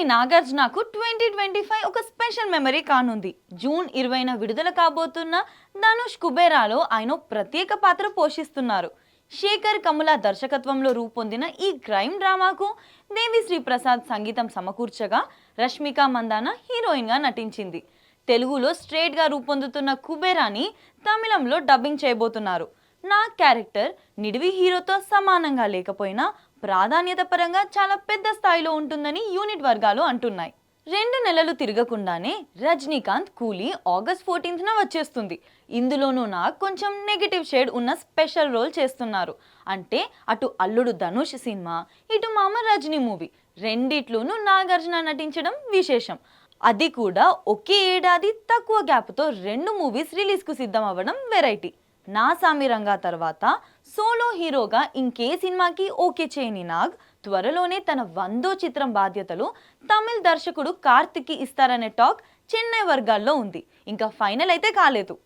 నటీనటుని నాగార్జునకు 2025 ఒక special memory కానుంది. June 20న విడుదల కాబోతున్న ధనుష్ కుబేరాలో ఆయన ప్రత్యేక పాత్ర పోషిస్తున్నారు. శేఖర్ కముల దర్శకత్వంలో రూపొందిన ఈ క్రైమ్ డ్రామాకు దేవిశ్రీ ప్రసాద్ సంగీతం సమకూర్చగా రష్మిక మందాన హీరోయిన్గా నటించింది. తెలుగులో స్ట్రేట్గా రూపొందుతున్న కుబేరాని తమిళంలో డబ్బింగ్ చేయబోతున్నారు. నా క్యారెక్టర్ నిడివి హీరోతో సమానంగా లేకపోయినా ప్రాధాన్యత పరంగా చాలా పెద్ద స్థాయిలో ఉంటుందని యూనిట్ వర్గాలు అంటున్నాయి. 2 నెలలు తిరగకుండానే రజనీకాంత్ కూలీ ఆగస్ట్ 14న వచ్చేస్తుంది. ఇందులోనూ నాకు కొంచెం నెగిటివ్ షేడ్ ఉన్న స్పెషల్ రోల్ చేస్తున్నారు. అంటే అటు అల్లుడు ధనుష్ సినిమా, ఇటు మామ రజనీ మూవీ రెండిట్లోనూ నాగార్జున నటించడం విశేషం. అది కూడా ఒకే ఏడాది తక్కువ గ్యాప్తో 2 మూవీస్ రిలీజ్కు సిద్ధం అవ్వడం వెరైటీ. నా సామిరంగా తర్వాత సోలో హీరోగా ఇంకే సినిమాకి ఓకే చేయని నాగ్ త్వరలోనే తన 100వ చిత్రం బాధ్యతలు తమిళ్ దర్శకుడు కార్తిక్కి ఇస్తారనే టాక్ చెన్నై వర్గాల్లో ఉంది. ఇంకా ఫైనల్ అయితే కాలేదు.